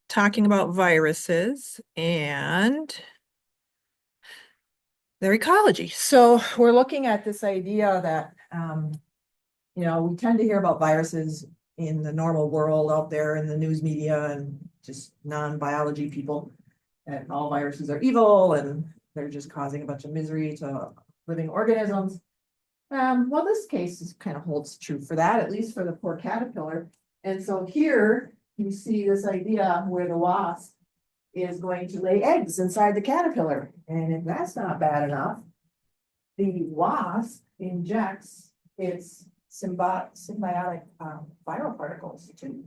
talking about viruses and their ecology. So we're looking at this idea that, we tend to hear about viruses in the normal world out there in the news media and just non-biology people, and all viruses are evil and they're just causing a bunch of misery to living organisms. Well, this case is kind of holds true for that, at least for the poor caterpillar. And so here you see this idea where the wasp is going to lay eggs inside the caterpillar. And if that's not bad enough, the wasp injects its symbiotic viral particles too.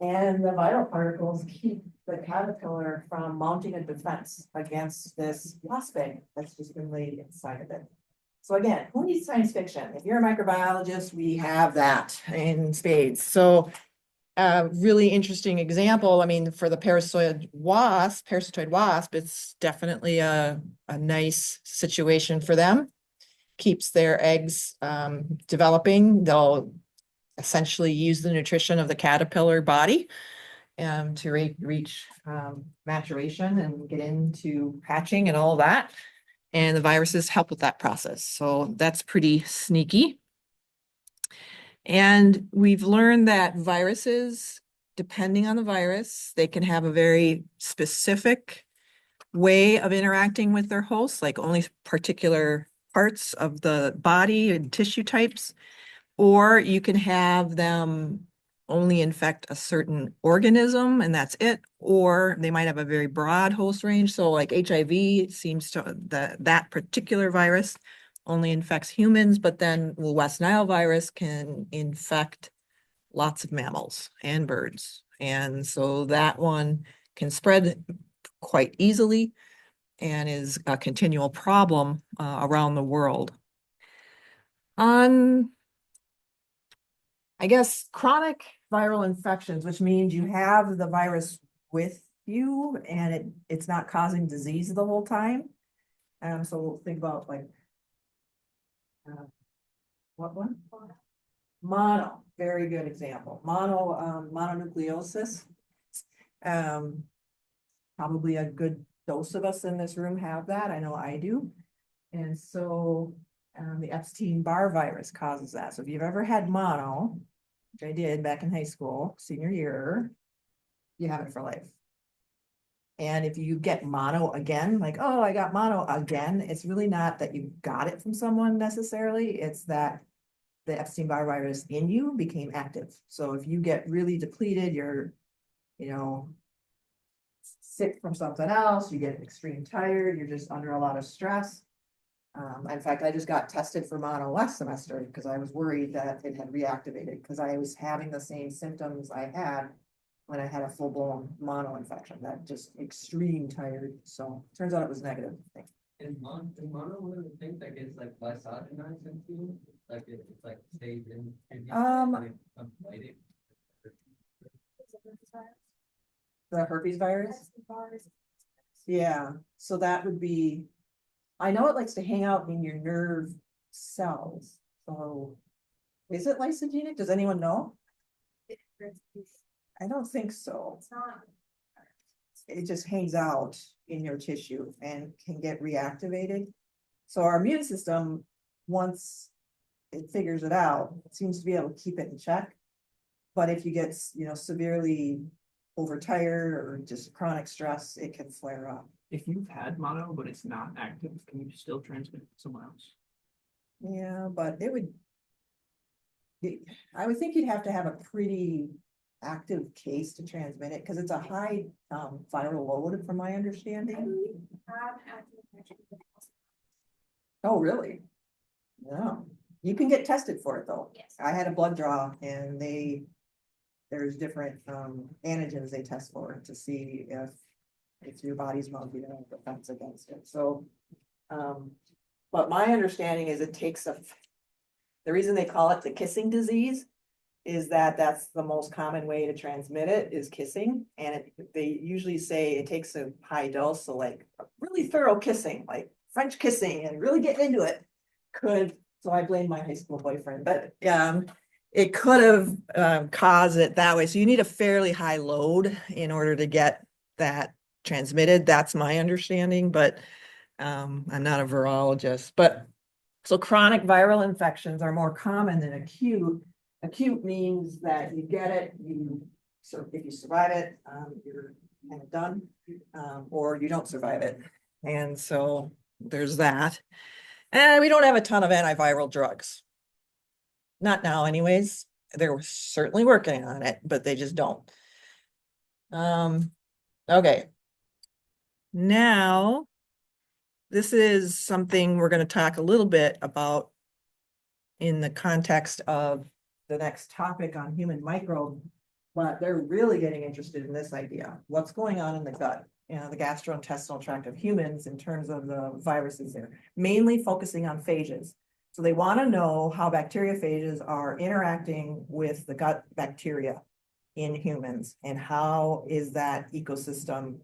And the viral particles keep the caterpillar from mounting a defense against this wasp egg that's just been laid inside of it. So again, who needs science fiction? If you're a microbiologist, we have that in spades. So really interesting example. I mean, for the parasitoid wasp, it's definitely a nice situation for them. Keeps their eggs developing. They'll essentially use the nutrition of the caterpillar body to reach maturation and get into hatching and all that. And the viruses help with that process. So that's pretty sneaky. And we've learned that viruses, depending on the virus, they can have a very specific way of interacting with their hosts, like only particular parts of the body and tissue types, or you can have them only infect a certain organism and that's it, or they might have a very broad host range. So like HIV seems to, that particular virus only infects humans, but then the West Nile virus can infect lots of mammals and birds. And so that one can spread quite easily and is a continual problem around the world. On, I guess, chronic viral infections, which means you have the virus with you and it's not causing disease the whole time. So we'll think about like, what one? Mono, very good example. Mononucleosis. Probably a good dose of us in this room have that. I know I do. And so the Epstein-Barr virus causes that. So if you've ever had mono, which I did back in high school, senior year, you have it for life. And if you get mono again, like, oh, I got mono again, it's really not that you got it from someone necessarily. It's that the Epstein-Barr virus in you became active. So if you get really depleted, you're, sick from something else, you get extreme tired, you're just under a lot of stress. In fact, I just got tested for mono last semester because I was worried that it had reactivated because I was having the same symptoms I had when I had a full-blown mono infection, that just extreme tired. So turns out it was negative. Is mono one of the things that gets like lysogenized into you? Like it's like stays in The herpes virus? Yeah, so that would be, I know it likes to hang out in your nerve cells. So is it lysogenic? Does anyone know? I don't think so. It just hangs out in your tissue and can get reactivated. So our immune system, once it figures it out, it seems to be able to keep it in check. But if you get, severely overtired or just chronic stress, it can flare up. If you've had mono, but it's not active, can you still transmit it to someone else? Yeah, but I would think you'd have to have a pretty active case to transmit it because it's a high viral load from my understanding. Oh, really? Yeah. You can get tested for it though. Yes. I had a blood draw and there's different antigens they test for to see if your body's mounting a defense against it. So, but my understanding is it takes the reason they call it the kissing disease is that that's the most common way to transmit it is kissing. And they usually say it takes a high dose. So like really thorough kissing, like French kissing and really get into it so I blame my high school boyfriend, but it could have caused it that way. So you need a fairly high load in order to get that transmitted. That's my understanding, but I'm not a virologist. But so chronic viral infections are more common than acute. Acute means that you get it, so if you survive it, you're kind of done, or you don't survive it. And so there's that. And we don't have a ton of antiviral drugs. Not now anyways. They're certainly working on it, but they just don't. Okay. Now, this is something we're going to talk a little bit about in the context of the next topic on human microbe, but they're really getting interested in this idea. What's going on in the gut, the gastrointestinal tract of humans in terms of the viruses there, mainly focusing on phages. So they want to know how bacteriophages are interacting with the gut bacteria in humans and how is that ecosystem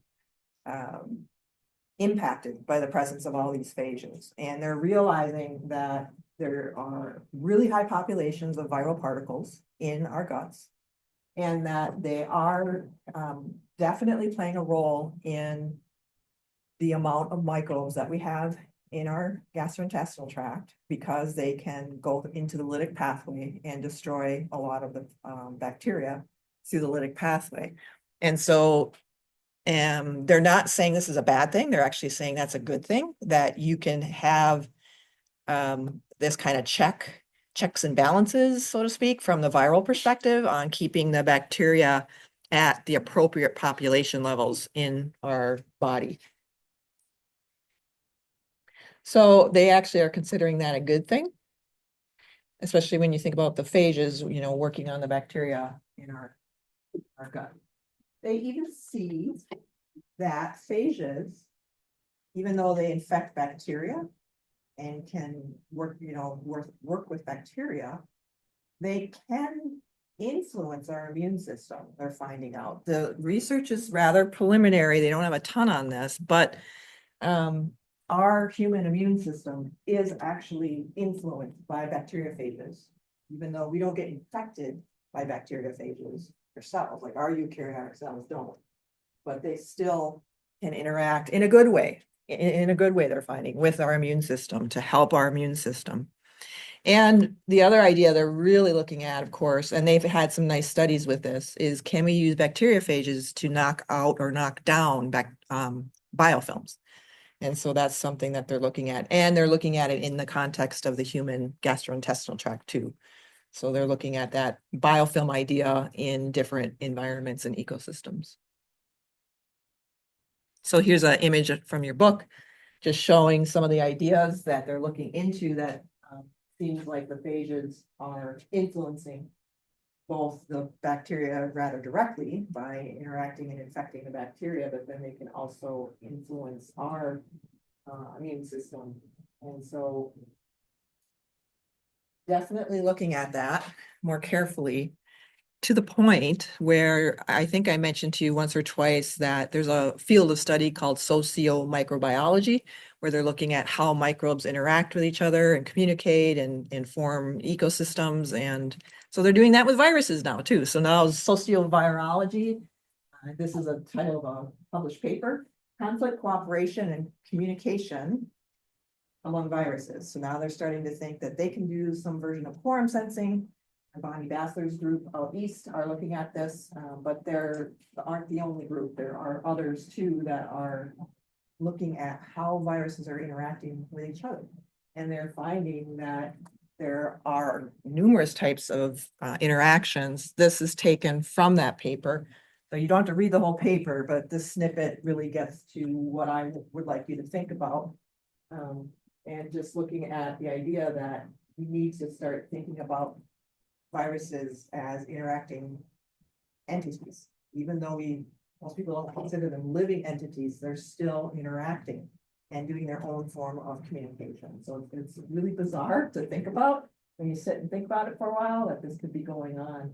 impacted by the presence of all these phages. And they're realizing that there are really high populations of viral particles in our guts, and that they are definitely playing a role in the amount of microbes that we have in our gastrointestinal tract, because they can go into the lytic pathway and destroy a lot of the bacteria through the lytic pathway. And so they're not saying this is a bad thing. They're actually saying that's a good thing, that you can have this kind of checks and balances, so to speak, from the viral perspective on keeping the bacteria at the appropriate population levels in our body. So they actually are considering that a good thing, especially when you think about the phages, working on the bacteria in our gut. They even see that phages, even though they infect bacteria and can work with bacteria, they can influence our immune system, they're finding out. The research is rather preliminary. They don't have a ton on this, but our human immune system is actually influenced by bacteriophages, even though we don't get infected by bacteriophages ourselves, like our eukaryotic cells don't, but they still can interact in a good way. In a good way, they're finding, with our immune system to help our immune system. And the other idea they're really looking at, of course, and they've had some nice studies with this, is can we use bacteriophages to knock out or knock down biofilms? And so that's something that they're looking at. And they're looking at it in the context of the human gastrointestinal tract too. So they're looking at that biofilm idea in different environments and ecosystems. So here's an image from your book, just showing some of the ideas that they're looking into that seems like the phages are influencing both the bacteria rather directly by interacting and infecting the bacteria, but then they can also influence our immune system. And so definitely looking at that more carefully, to the point where I think I mentioned to you once or twice that there's a field of study called sociomicrobiology, where they're looking at how microbes interact with each other and communicate and form ecosystems. And so they're doing that with viruses now too. So now sociovirology, this is a title of a published paper, conflict, cooperation, and communication among viruses. So now they're starting to think that they can do some version of quorum sensing. Bonnie Bassler's group out east are looking at this, but they aren't the only group. There are others too that are looking at how viruses are interacting with each other. And they're finding that there are numerous types of interactions. This is taken from that paper. So you don't have to read the whole paper, but this snippet really gets to what I would like you to think about. And just looking at the idea that we need to start thinking about viruses as interacting entities. Even though most people don't consider them living entities, they're still interacting and doing their own form of communication. So it's really bizarre to think about when you sit and think about it for a while, that this could be going on.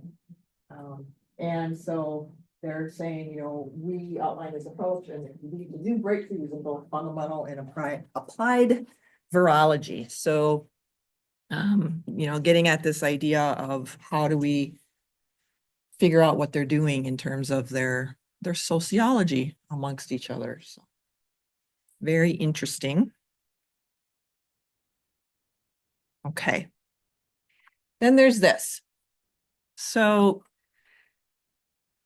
And so they're saying, we outline this approach and it can lead to new breakthroughs in both fundamental and applied virology. So Getting at this idea of how do we figure out what they're doing in terms of their sociology amongst each other. So very interesting. Okay. Then there's this. So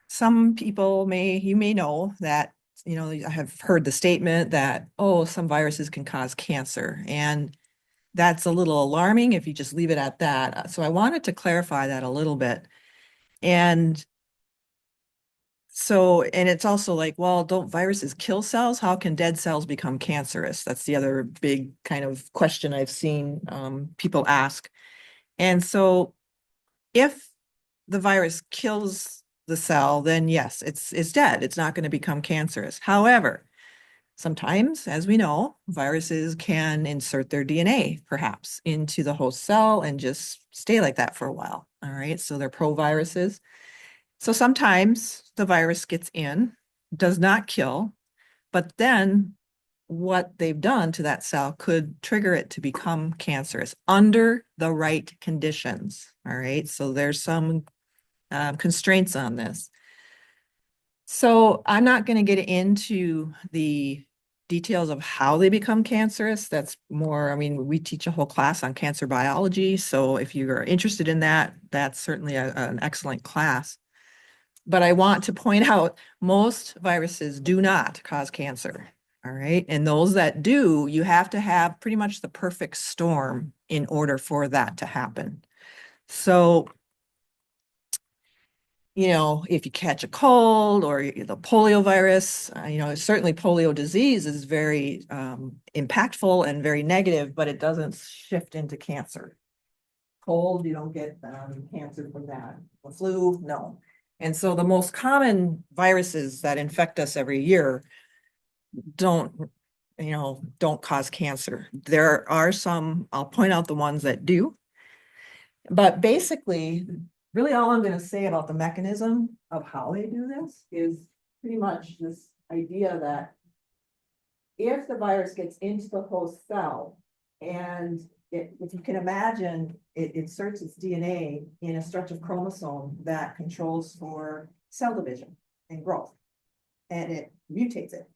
some people you may know that, I have heard the statement that, oh, some viruses can cause cancer. And that's a little alarming if you just leave it at that. So I wanted to clarify that a little bit. And it's also like, well, don't viruses kill cells? How can dead cells become cancerous? That's the other big kind of question I've seen people ask. And so if the virus kills the cell, then yes, it's dead. It's not going to become cancerous. However, sometimes, as we know, viruses can insert their DNA perhaps into the host cell and just stay like that for a while. All right, so they're proviruses. So sometimes the virus gets in, does not kill, but then what they've done to that cell could trigger it to become cancerous under the right conditions. All right, so there's some constraints on this. So I'm not going to get into the details of how they become cancerous. That's more, we teach a whole class on cancer biology. So if you're interested in that, that's certainly an excellent class. But I want to point out most viruses do not cause cancer. All right. And those that do, you have to have pretty much the perfect storm in order for that to happen. So, if you catch a cold or the polio virus, certainly polio disease is very impactful and very negative, but it doesn't shift into cancer. Cold, you don't get cancer from that. The flu, no. And so the most common viruses that infect us every year don't cause cancer. There are some, I'll point out the ones that do. But basically, really all I'm going to say about the mechanism of how they do this is pretty much this idea that if the virus gets into the host cell and if you can imagine, it inserts its DNA in a stretch of chromosome that controls for cell division and growth. And it mutates it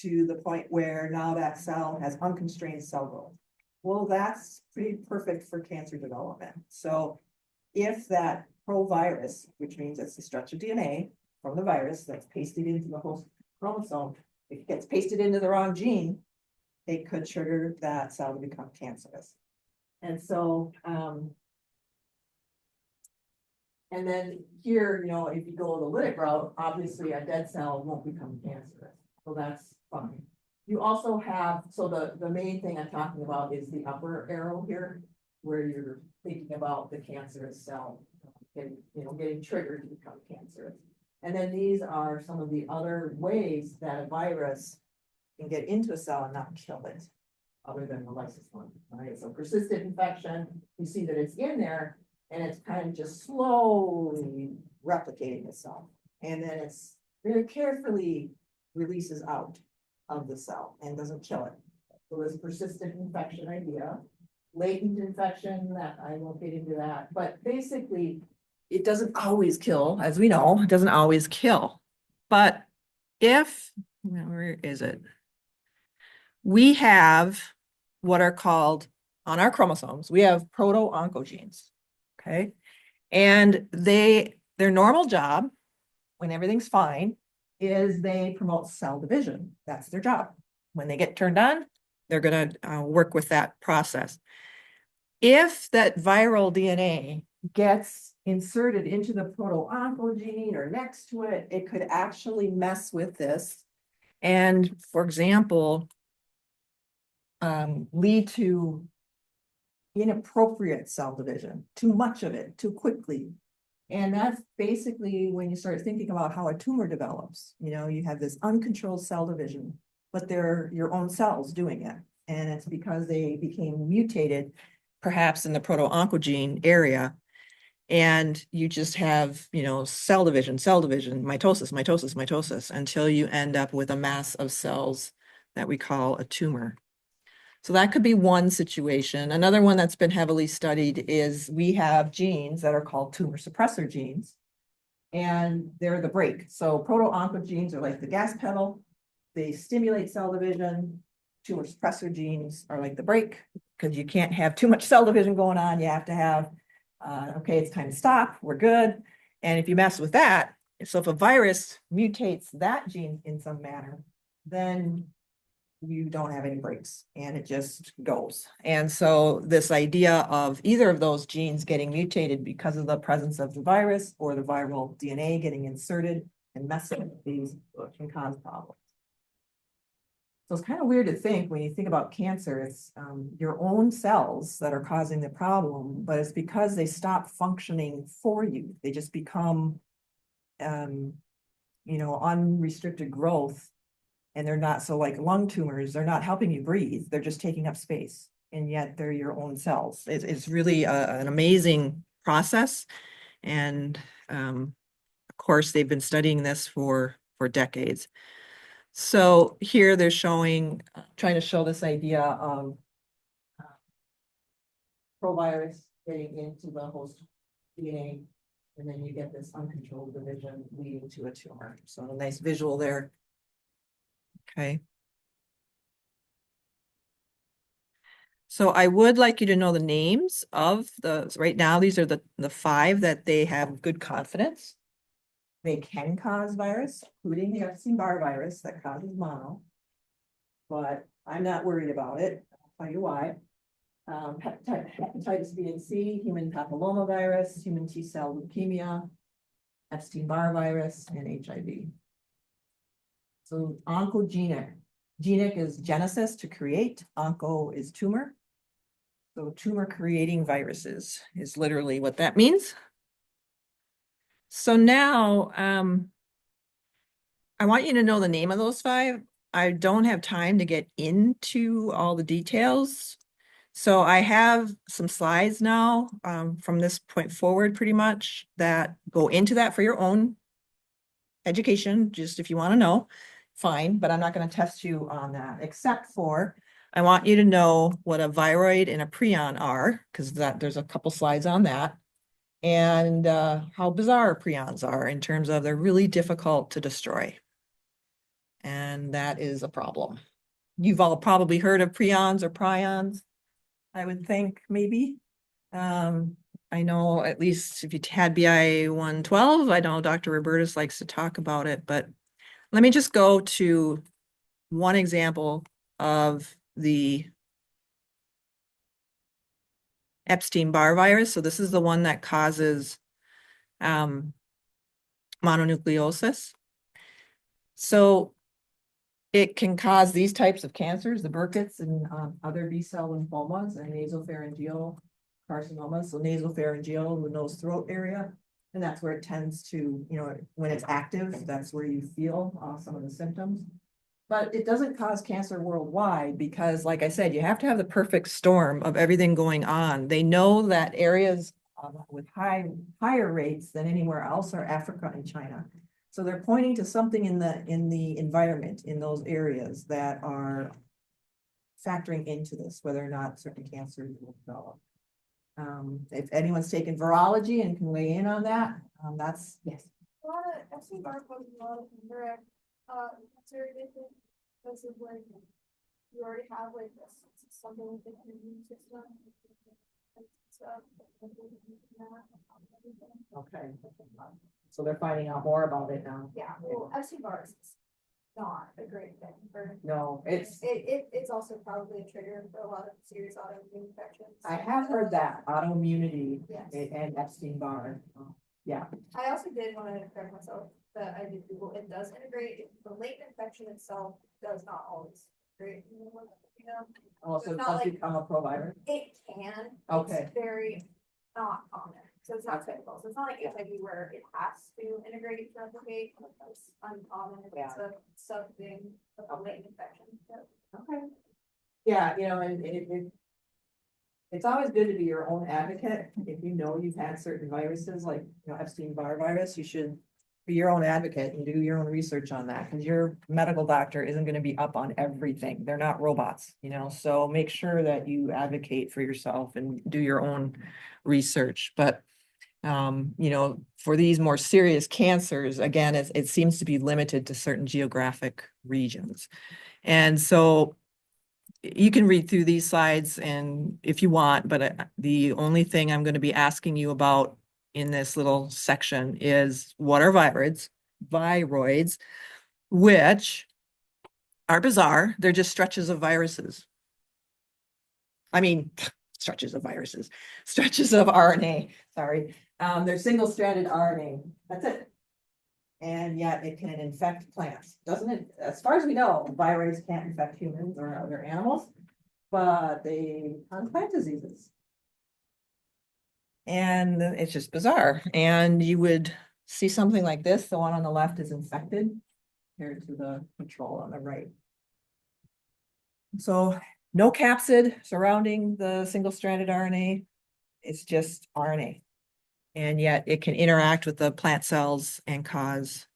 to the point where now that cell has unconstrained cell growth. Well, that's pretty perfect for cancer development. So if that provirus, which means it's a stretch of DNA from the virus that's pasted into the host chromosome, if it gets pasted into the wrong gene, it could trigger that cell to become cancerous. And so, and then here, if you go the lytic route, obviously a dead cell won't become cancerous. So that's fine. You also have, so the main thing I'm talking about is the upper arrow here, where you're thinking about the cancerous cell getting triggered to become cancerous. And then these are some of the other ways that a virus can get into a cell and not kill it, other than the lysis one. All right, so persistent infection, you see that it's in there and it's kind of just slowly replicating itself. And then it's very carefully releases out of the cell and doesn't kill it. So this persistent infection idea, latent infection, that I won't get into that, but basically it doesn't always kill, as we know, it doesn't always kill. But if, where is it? We have what are called, on our chromosomes, we have proto-oncogenes, okay? And their normal job, when everything's fine, is they promote cell division. That's their job. When they get turned on, they're going to work with that process. If that viral DNA gets inserted into the proto-oncogene or next to it, it could actually mess with this. And for example, lead to inappropriate cell division, too much of it, too quickly. And that's basically when you start thinking about how a tumor develops. You have this uncontrolled cell division, but they're your own cells doing it. And it's because they became mutated, perhaps in the proto-oncogene area. And you just have, cell division, mitosis, mitosis, mitosis, until you end up with a mass of cells that we call a tumor. So that could be one situation. Another one that's been heavily studied is we have genes that are called tumor suppressor genes. And they're the brake. So proto-oncogenes are like the gas pedal. They stimulate cell division. Tumor suppressor genes are like the brake, because you can't have too much cell division going on. You have to have, okay, it's time to stop. We're good. And if you mess with that, so if a virus mutates that gene in some manner, then you don't have any brakes and it just goes. And so this idea of either of those genes getting mutated because of the presence of the virus or the viral DNA getting inserted and messing with these can cause problems. So it's kind of weird to think when you think about cancer, it's your own cells that are causing the problem, but it's because they stop functioning for you. They just become, unrestricted growth. And they're not, so like lung tumors, they're not helping you breathe. They're just taking up space. And yet they're your own cells. It's really an amazing process. And of course, they've been studying this for decades. So here they're showing, trying to show this idea of provirus getting into the host DNA. And then you get this uncontrolled division leading to a tumor. So a nice visual there. Okay. So I would like you to know the names of right now, these are the 5 that they have good confidence. They can cause virus, including the Epstein-Barr virus that causes mono. But I'm not worried about it. I'll tell you why. Hepatitis B and C, human papillomavirus, human T-cell leukemia, Epstein-Barr virus, and HIV. So oncogenic. Genic is genesis, to create. Onco is tumor. So tumor creating viruses is literally what that means. So now I want you to know the name of those 5. I don't have time to get into all the details. So I have some slides now from this point forward pretty much that go into that for your own education, just if you want to know, fine, but I'm not going to test you on that, except for I want you to know what a viroid and a prion are, because there's a couple slides on that, and how bizarre prions are in terms of they're really difficult to destroy. And that is a problem. You've all probably heard of prions or prions, I would think, maybe. I know at least if you had BI 112, I know Dr. Robertus likes to talk about it, but let me just go to one example of the Epstein-Barr virus. So this is the one that causes mononucleosis. So it can cause these types of cancers, the Burkitt's and other B-cell lymphomas and nasopharyngeal carcinomas. So nasopharyngeal, the nose throat area. And that's where it tends to, when it's active, that's where you feel some of the symptoms. But it doesn't cause cancer worldwide because, like I said, you have to have the perfect storm of everything going on. They know that areas with higher rates than anywhere else are Africa and China. So they're pointing to something in the environment in those areas that are factoring into this, whether or not certain cancers will develop. If anyone's taken virology and can weigh in on that, that's yes. A lot of Epstein-Barr causes a lot of indirect cancer because of like you already have like this something with the immune system. Okay. So they're finding out more about it now. Yeah, well, Epstein-Barr is not a great thing for. No, it's also probably a trigger for a lot of serious autoimmune infections. I have heard that autoimmunity Yes. and Epstein-Barr. Yeah. I also did want to correct myself that I did Google. It does integrate. The latent infection itself does not always integrate. Also, It's not does like- become a provider. It can. Okay. It's very not common. So it's not typical. So it's not like HIV where it has to integrate to replicate. It's uncommon if it's a sub thing of a latent infection. Okay. Yeah, and it's always good to be your own advocate. If you know you've had certain viruses like Epstein-Barr virus, you should be your own advocate and do your own research on that, because your medical doctor isn't gonna be up on everything. They're not robots, you know, so make sure that you advocate for yourself and do your own research. But you know, for these more serious cancers, again, it seems to be limited to certain geographic regions. And so you can read through these slides and if you want, but the only thing I'm going to be asking you about in this little section is what are viroids, which are bizarre. They're just stretches of viruses. I mean, stretches of viruses, stretches of RNA, sorry. They're single-stranded RNA, that's it. And yet it can infect plants, doesn't it? As far as we know, viruses can't infect humans or other animals, but they cause plant diseases. And it's just bizarre. And you would see something like this, the one on the left is infected compared to the control on the right. So no capsid surrounding the single-stranded RNA, it's just RNA. And yet it can interact with the plant cells and cause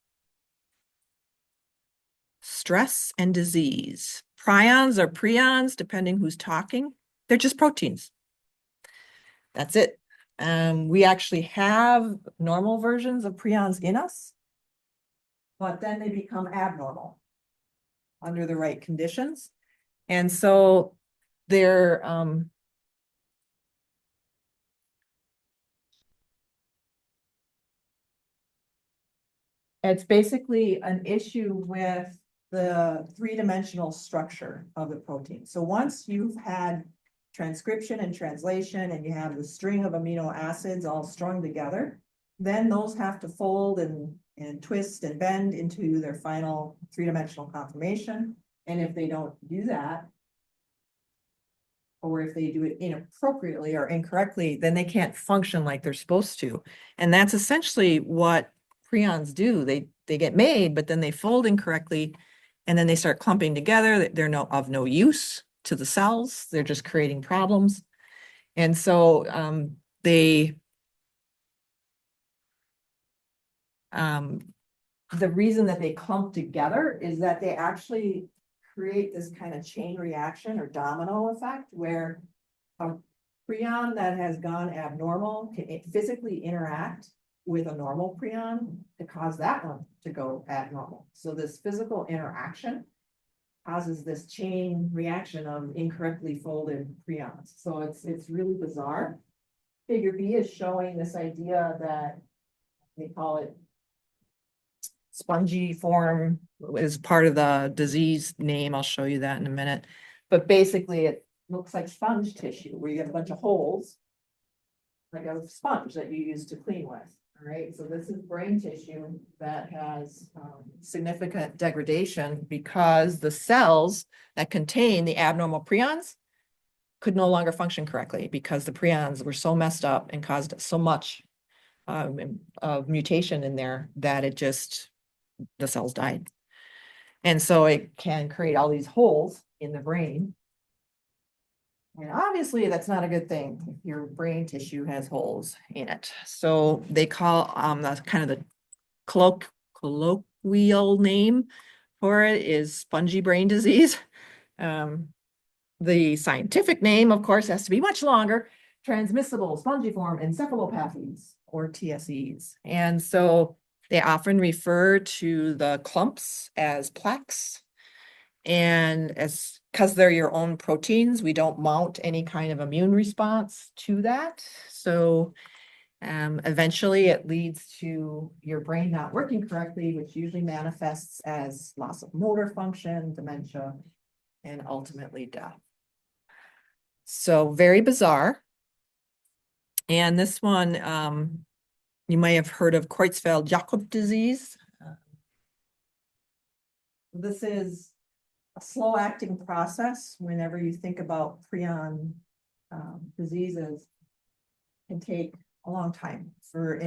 stress and disease. Prions or prions, depending who's talking, they're just proteins. That's it. We actually have normal versions of prions in us, but then they become abnormal under the right conditions. And so they're it's basically an issue with the three-dimensional structure of the protein. So once you've had transcription and translation and you have the string of amino acids all strung together, then those have to fold and twist and bend into their final three-dimensional conformation. And if they don't do that, or if they do it inappropriately or incorrectly, then they can't function like they're supposed to. And that's essentially what prions do. They get made, but then they fold incorrectly, and then they start clumping together. They're of no use to the cells. They're just creating problems. And so the reason that they clump together is that they actually create this kind of chain reaction or domino effect where a prion that has gone abnormal can physically interact with a normal prion to cause that one to go abnormal. So this physical interaction causes this chain reaction of incorrectly folded prions. So it's really bizarre. Figure B is showing this idea that they call it spongy form is part of the disease name. I'll show you that in a minute. But basically it looks like sponge tissue where you have a bunch of holes, like a sponge that you use to clean with. All right, so this is brain tissue that has significant degradation because the cells that contain the abnormal prions could no longer function correctly because the prions were so messed up and caused so much of mutation in there that the cells died. And so it can create all these holes in the brain. And obviously that's not a good thing if your brain tissue has holes in it. So they call that's kind of the colloquial name for it is spongy brain disease. The scientific name, of course, has to be much longer, transmissible spongiform encephalopathies or TSEs. And so they often refer to the clumps as plaques. And because they're your own proteins, we don't mount any kind of immune response to that. So eventually it leads to your brain not working correctly, which usually manifests as loss of motor function, dementia, and ultimately death. So very bizarre. And this one, you may have heard of Creutzfeldt-Jakob disease. This is a slow-acting process. Whenever you think about prion diseases, it can take a long time for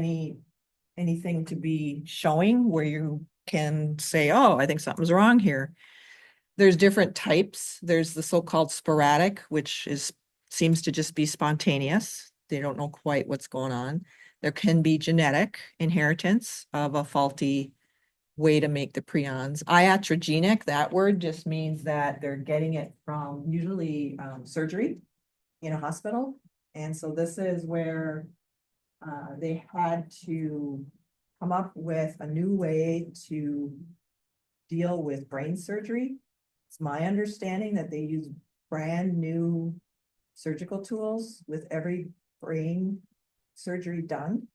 anything to be showing where you can say, oh, I think something's wrong here. There's different types. There's the so-called sporadic, which seems to just be spontaneous. They don't know quite what's going on. there can be genetic inheritance of a faulty way to make the prions. Iatrogenic, that word just means that they're getting it from usually surgery in a hospital. And so this is where they had to come up with a new way to deal with brain surgery. It's my understanding that they use brand new surgical tools with every brain surgery done.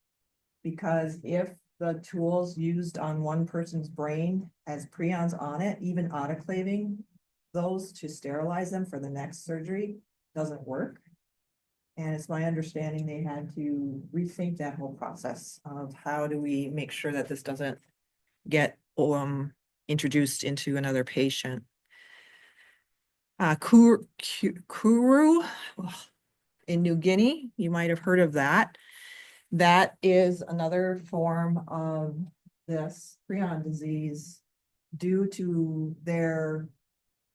Because if the tools used on one person's brain has prions on it, even autoclaving those to sterilize them for the next surgery doesn't work. And it's my understanding they had to rethink that whole process of how do we make sure that this doesn't get introduced into another patient. Kuru in New Guinea, you might have heard of that. That is another form of this prion disease due to their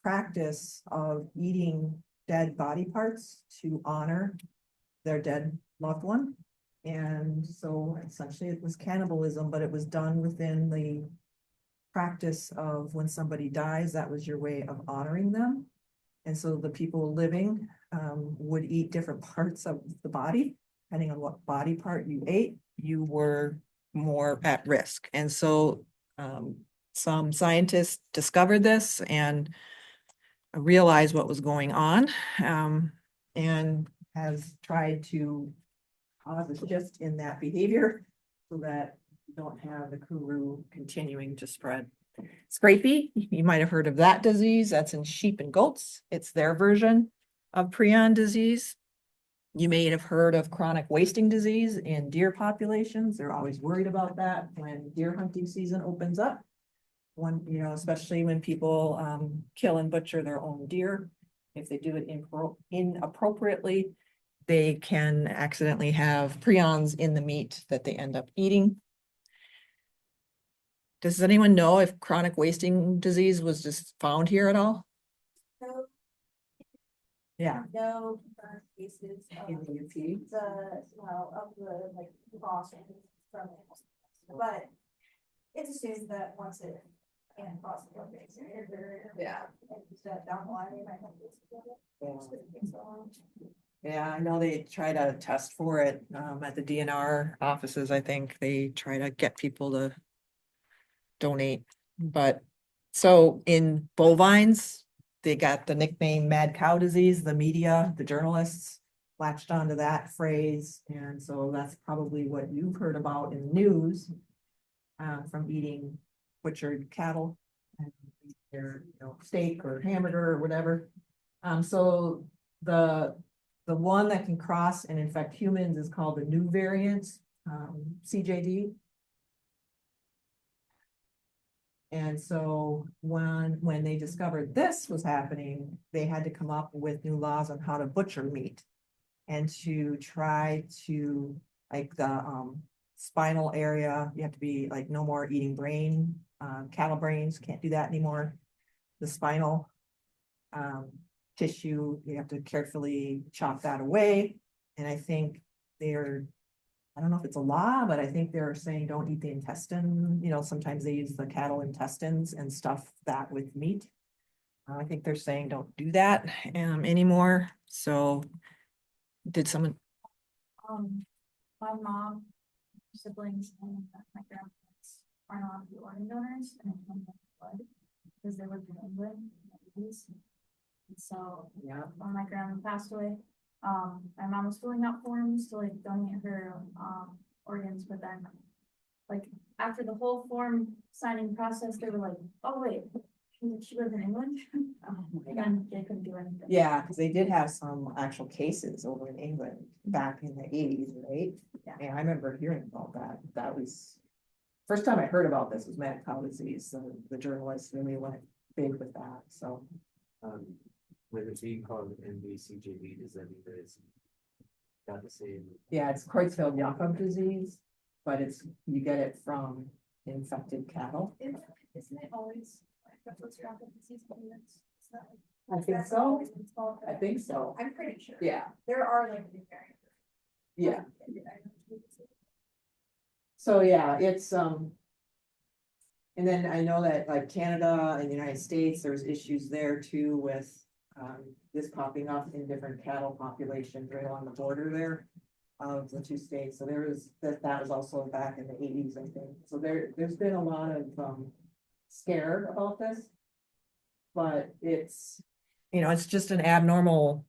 practice of eating dead body parts to honor their dead loved one. And so essentially it was cannibalism, but it was done within the practice of when somebody dies, that was your way of honoring them. And so the people living would eat different parts of the body. Depending on what body part you ate, you were more at risk. And so some scientists discovered this and realized what was going on and has tried to cause a shift in that behavior so that you don't have the kuru continuing to spread. Scrapie, you might have heard of that disease. That's in sheep and goats. It's their version of prion disease. You may have heard of chronic wasting disease in deer populations. They're always worried about that when deer hunting season opens up. When, you know, especially when people kill and butcher their own deer. If they do it inappropriately, they can accidentally have prions in the meat that they end up eating. Does anyone know if chronic wasting disease was just found here at all? No, Yeah. no cases of In the UP? of the like precautions from it. But it's assumed that once it can cross the blood barrier, Yeah. and that down the line, they might have to. Yeah, I know they try to test for it at the DNR offices. I think they try to get people to donate. But so in bovines, they got the nickname mad cow disease. The media, the journalists latched onto that phrase. And so that's probably what you've heard about in the news from eating butchered cattle and their steak or hamburger or whatever. So the one that can cross and infect humans is called the new variant, CJD. And so when they discovered this was happening, they had to come up with new laws on how to butcher meat and to try to, like, the spinal area, you have to be like no more eating brain, cattle brains, can't do that anymore. The spinal tissue, you have to carefully chop that away. And I think I don't know if it's a law, but I think they're saying don't eat the intestine. You know, sometimes they use the cattle intestines and stuff that with meat. I think they're saying don't do that anymore. So did someone? My mom, siblings, and my grandparents are not the organ donors and come from blood because they lived in England. And so Yeah. when my grandma passed away, my mom was filling out forms to like donate her organs, but then like after the whole form signing process, they were like, oh wait, she lived in England. And they couldn't do anything. Yeah, because they did have some actual cases over in England back in the 80s, right? Yeah. And I remember hearing about that. That was first time I heard about this was mad cow disease. So the journalists really went big with that. So When it's being called MBCJD, does that mean that it's not the same? yeah, it's Creutzfeldt-Jakob disease, but you get it from infected cattle. Isn't it always like that's what's wrong with disease? It's not like. I think That's so. always been called I that. think so. I'm pretty sure. Yeah, There are like new variants. yeah. So, yeah, it's, and then I know that like Canada and the United States, there's issues there too with, this popping up in different cattle populations right along the border there of the two states. So there was, that was also back in the eighties, I think. So there's been a lot of, scare about this. But it's, it's just an abnormal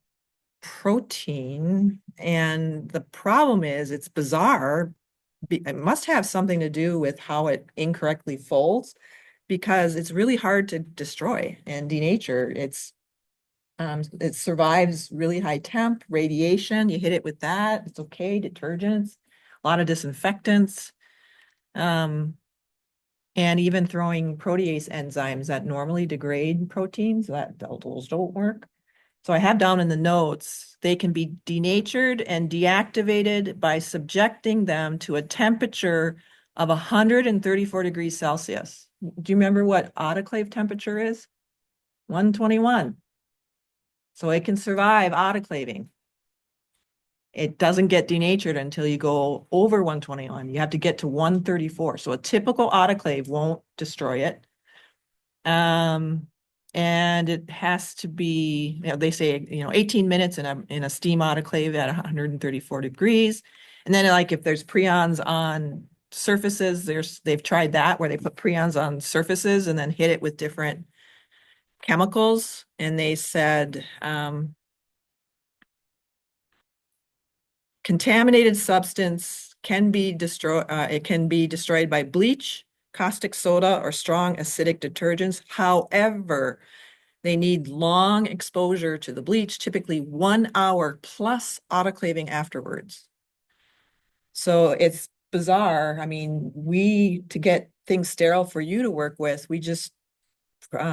protein. And the problem is it's bizarre. It must have something to do with how it incorrectly folds because it's really hard to destroy and denature. It survives really high temp radiation. You hit it with that, it's okay. Detergents, a lot of disinfectants. And even throwing protease enzymes that normally degrade proteins, those don't work. So I have down in the notes, they can be denatured and deactivated by subjecting them to a temperature of 134 degrees Celsius. Do you remember what autoclave temperature is? 121. So it can survive autoclaving. It doesn't get denatured until you go over 121. You have to get to 134. So a typical autoclave won't destroy it. And it has to be, they say, 18 minutes in a steam autoclave at 134 degrees. And then like if there's prions on surfaces, they've tried that where they put prions on surfaces and then hit it with different chemicals. And they said, contaminated substance can be destroyed. It can be destroyed by bleach, caustic soda, or strong acidic detergents. However, they need long exposure to the bleach, typically 1 hour plus autoclaving afterwards. So it's bizarre. I mean, to get things sterile for you to work with, we just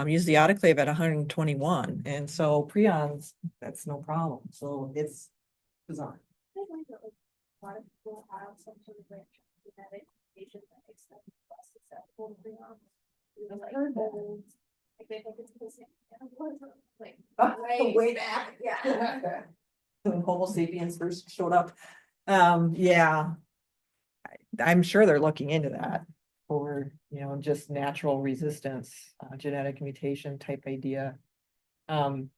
use the autoclave at 121. And so prions, that's no problem. So it's bizarre. I think that like a lot of people have some sort of like genetic mutation that makes them less susceptible to prions. Like they think it's the same. Like Way back, yeah. When Homo sapiens first showed up. Yeah. I'm sure they're looking into that for, just natural resistance, genetic mutation type idea. When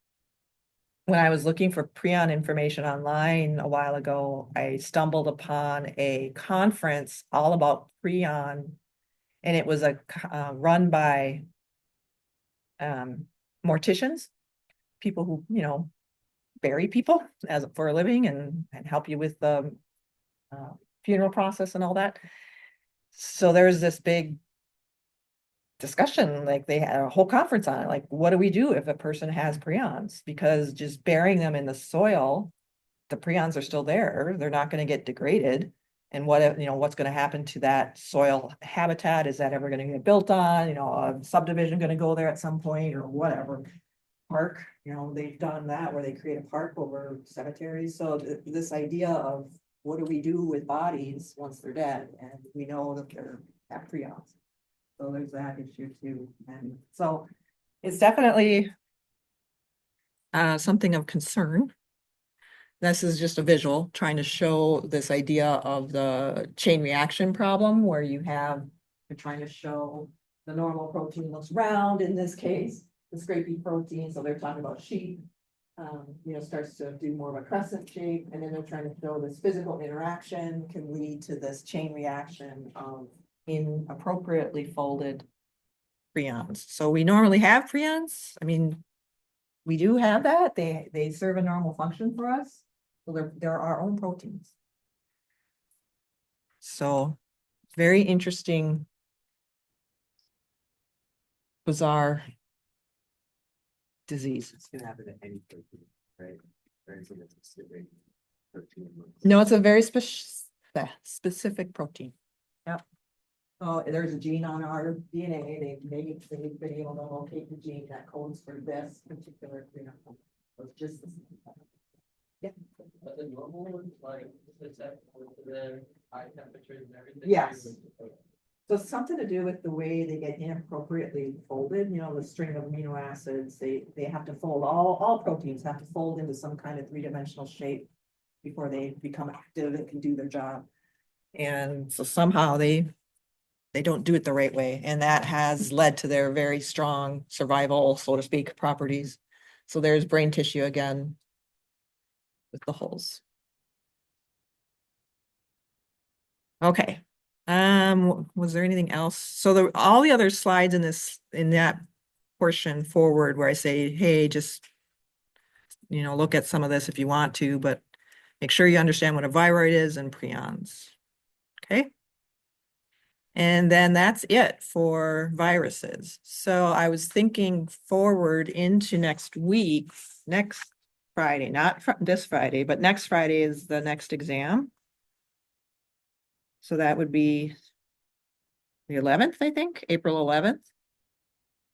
I was looking for prion information online a while ago, I stumbled upon a conference all about prion, and it was run by morticians, people who, bury people for a living and help you with the funeral process and all that. So there's this big discussion, like they had a whole conference on it, like what do we do if a person has prions? Because just burying them in the soil, the prions are still there, they're not going to get degraded. And what's going to happen to that soil habitat? Is that ever going to get built on? A subdivision going to go there at some point or whatever? Park, they've done that where they create a park over cemeteries. So this idea of what do we do with bodies once they're dead? And we know that they're have prions. So there's that issue too. And so it's definitely something of concern. This is just a visual trying to show this idea of the chain reaction problem where you're trying to show the normal protein looks round in this case, the scrapie protein. So they're talking about sheep, starts to do more of a crescent shape. And then they're trying to show this physical interaction can lead to this chain reaction of inappropriately folded prions. So we normally have prions. I mean, we do have that. They serve a normal function for us. So they're our own proteins. So very interesting, bizarre disease. It's gonna happen to any protein, right? Or is it a specific protein? No, it's a very specific protein. Yep. So there's a gene on our DNA. They've been able to locate the gene that codes for this particular prion. So it's just the same. Yeah. But the normal ones, like, susceptible to the high temperatures and everything. Yes. So it's something to do with the way they get inappropriately folded, the string of amino acids, they have to fold, all proteins have to fold into some kind of three-dimensional shape before they become active and can do their job. And so somehow they don't do it the right way, and that has led to their very strong survival, so to speak, properties. So there's brain tissue again with the holes. Okay. Was there anything else? So all the other slides in that portion forward where I say, hey, just, look at some of this if you want to, but make sure you understand what a viroid is and prions. Okay. And then that's it for viruses. So I was thinking forward into next week, next Friday, not this Friday, but next Friday is the next exam. So that would be the 11th, I think, April 11th. Is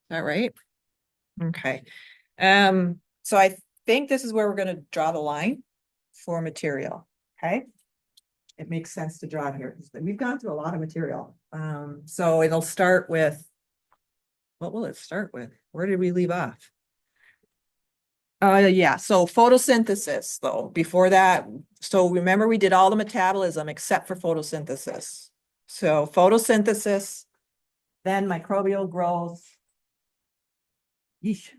that right? Okay. So I think this is where we're going to draw the line for material. Okay. It makes sense to draw it here. We've gone through a lot of material. So it'll start with, what will it start with? Where did we leave off? Yeah, so photosynthesis though, before that, so remember we did all the metabolism except for photosynthesis. So photosynthesis, then microbial growth. Yeesh.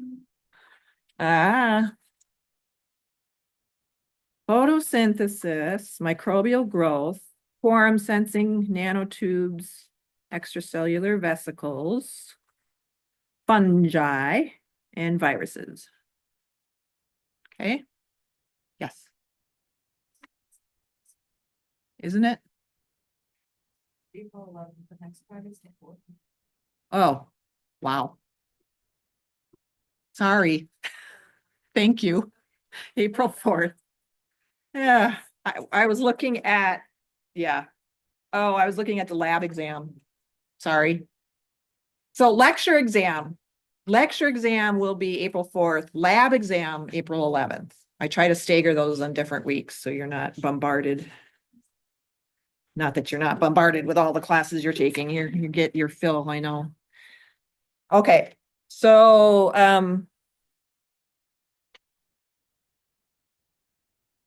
Photosynthesis, microbial growth, quorum sensing nanotubes, extracellular vesicles, fungi, and viruses. Okay. Yes. Isn't it? April 11th, the next Friday's the 4th. Oh, wow. Sorry. Thank you. April 4th. Yeah, I was looking at, yeah. Oh, I was looking at the lab exam. Sorry. So lecture exam. Lecture exam will be April 4th, lab exam, April 11th. I try to stagger those on different weeks, so you're not bombarded. Not that you're not bombarded with all the classes you're taking, you get your fill, I know. Okay, so,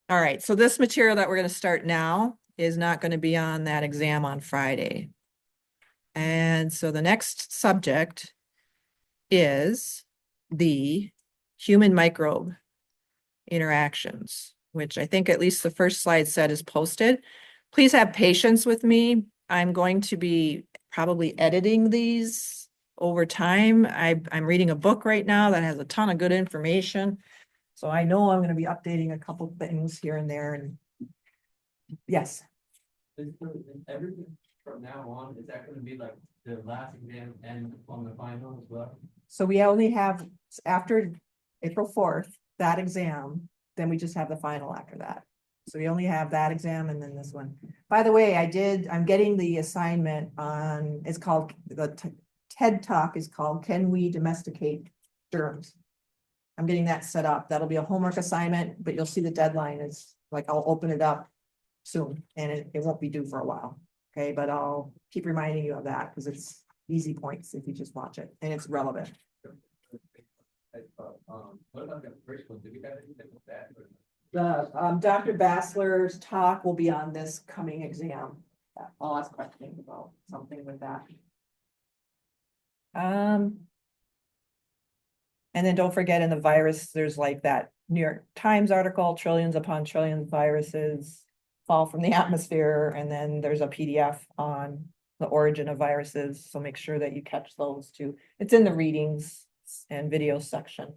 all right, so this material that we're gonna start now is not gonna be on that exam on Friday. And so the next subject is the human microbe interactions, which I think at least the first slide said is posted. Please have patience with me. I'm going to be probably editing these over time. I'm reading a book right now that has a ton of good information. So I know I'm going to be updating a couple things here and there. And yes. Is everything from now on, is that gonna be like the last exam and on the final as well? So we only have, after April 4th, that exam, then we just have the final after that. So we only have that exam and then this one. By the way, I'm getting the assignment on, it's called, the TED Talk is called, Can We Domesticate Germs? I'm getting that set up. That'll be a homework assignment, but you'll see the deadline is, like, I'll open it up soon and it won't be due for a while. Okay, but I'll keep reminding you of that because it's easy points if you just watch it and it's relevant. What about the first one? Did we have anything with that? The Dr. Bassler's talk will be on this coming exam. I'll ask questions about something with that. And then don't forget in the virus, there's like that New York Times article, trillions upon trillions of viruses fall from the atmosphere. And then there's a PDF on the origin of viruses. So make sure that you catch those too. It's in the readings and video section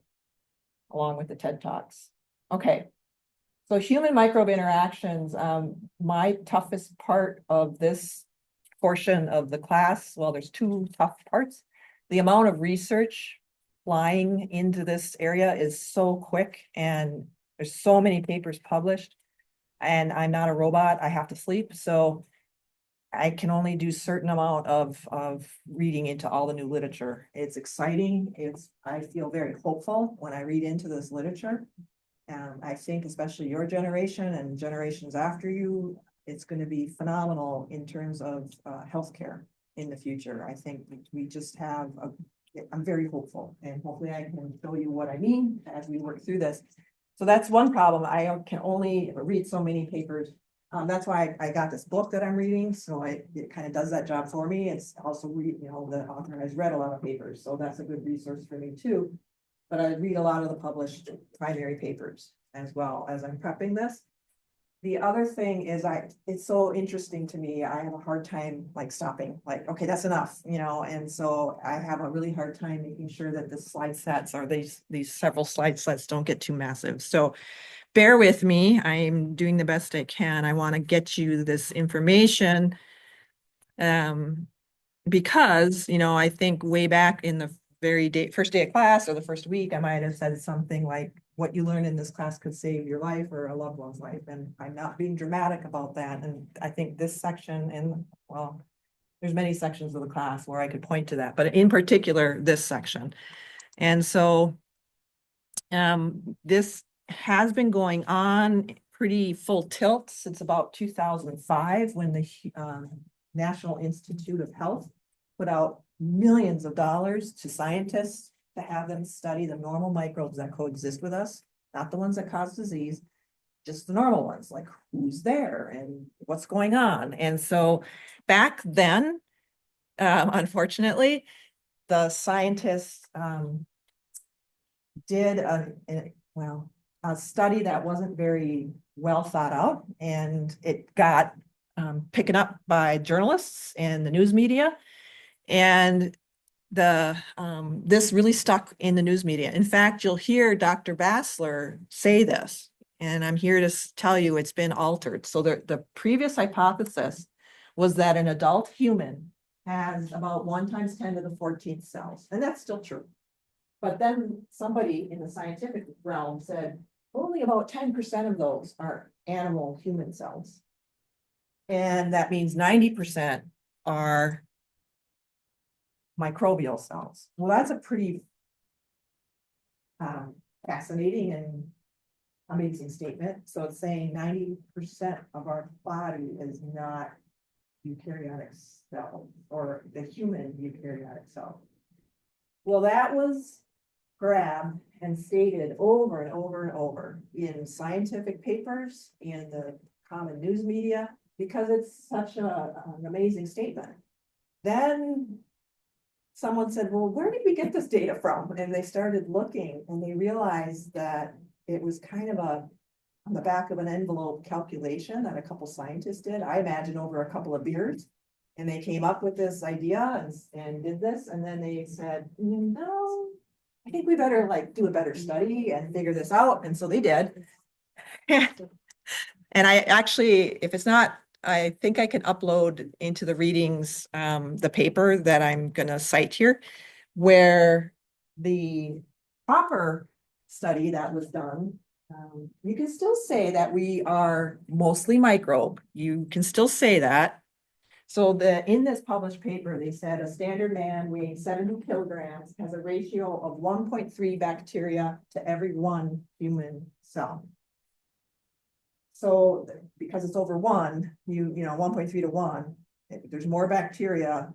along with the TED Talks. Okay. So human microbe interactions, my toughest part of this portion of the class, well, there's two tough parts. The amount of research flying into this area is so quick and there's so many papers published and I'm not a robot, I have to sleep. So I can only do certain amount of reading into all the new literature. It's exciting. I feel very hopeful when I read into this literature. I think especially your generation and generations after you, it's going to be phenomenal in terms of healthcare in the future. I think we just have I'm very hopeful and hopefully I can show you what I mean as we work through this. So that's one problem. I can only read so many papers. That's why I got this book that I'm reading, so it kind of does that job for me. It's also the author has read a lot of papers, so that's a good resource for me too. But I read a lot of the published primary papers as well as I'm prepping this. The other thing is it's so interesting to me. I have a hard time like stopping, like, okay, that's enough, and so I have a really hard time making sure that the slide sets or these several slide sets don't get too massive. So bear with me. I'm doing the best I can. I want to get you this information. Because, I think way back in the first day of class or the first week, I might have said something like, what you learn in this class could save your life or a loved one's life. And I'm not being dramatic about that. And I think this section there's many sections of the class where I could point to that, but in particular, this section. And so this has been going on pretty full tilt since about 2005 when the National Institute of Health put out millions of dollars to scientists to have them study the normal microbes that coexist with us, not the ones that cause disease, just the normal ones, like who's there and what's going on. And so back then, unfortunately, the scientists did a study that wasn't very well thought out, and it got picked up by journalists and the news media, and this really stuck in the news media. In fact, you'll hear Dr. Bassler say this, and I'm here to tell you it's been altered. So the previous hypothesis was that an adult human has about 1 × 10⁻14 cells, and that's still true. But then somebody in the scientific realm said only about 10% of those are animal human cells. And that means 90% are microbial cells. Well, that's a pretty fascinating and amazing statement. So it's saying 90% of our body is not eukaryotic cells or the human eukaryotic cell. Well, that was grabbed and stated over and over and over in scientific papers, in the common news media, because it's such an amazing statement. Then someone said, well, where did we get this data from? And they started looking and they realized that it was kind of on the back of an envelope calculation that a couple scientists did, I imagine over a couple of beers. And they came up with this idea and did this. And then they said, no, I think we better do a better study and figure this out. And so they did. And I actually, if it's not, I think I can upload into the readings the paper that I'm going to cite here, where the proper study that was done, you can still say that we are mostly microbe. You can still say that. So in this published paper, they said a standard man weighing 70 kilograms has a ratio of 1.3 bacteria to every 1 human cell. So because it's over 1, 1.3 to 1, there's more bacteria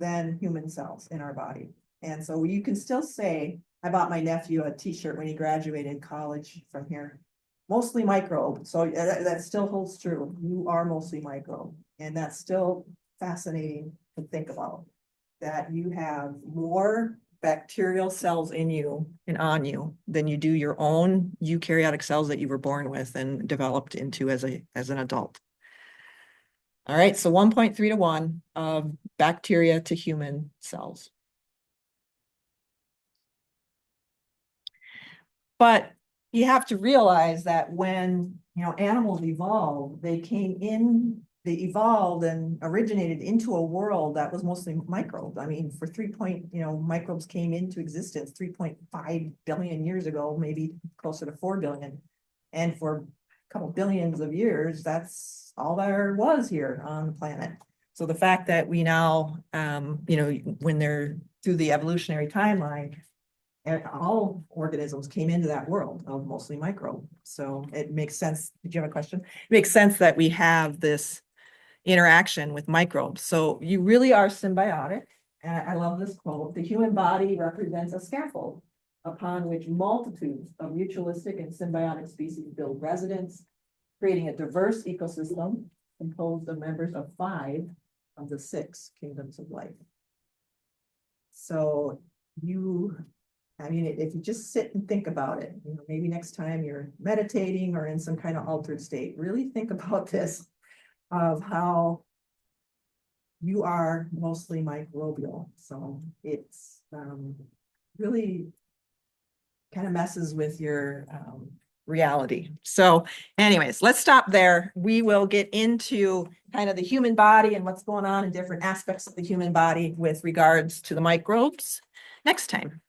than human cells in our body. And so you can still say, I bought my nephew a t-shirt when he graduated college from here, mostly microbe. So that still holds true. You are mostly microbe. And that's still fascinating to think about, that you have more bacterial cells in you and on you than you do your own eukaryotic cells that you were born with and developed into as an adult. All right, so 1.3 to 1 of bacteria to human cells. But you have to realize that when animals evolved, they evolved and originated into a world that was mostly microbes. I mean, microbes came into existence 3.5 billion years ago, maybe closer to 4 billion. And for a couple billions of years, that's all there was here on the planet. So the fact that we now, when they're through the evolutionary timeline, all organisms came into that world of mostly microbe. So it makes sense. Did you have a question? It makes sense that we have this interaction with microbes. So you really are symbiotic. And I love this quote: the human body represents a scaffold upon which multitudes of mutualistic and symbiotic species build residence, creating a diverse ecosystem composed of members of 5 of the 6 kingdoms of life. So I mean, if you just sit and think about it, you know, maybe next time you're meditating or in some kind of altered state, really think about this, of how you are mostly microbial. So it's really kind of messes with your reality. So anyways, let's stop there. We will get into kind of the human body and what's going on in different aspects of the human body with regards to the microbes next time.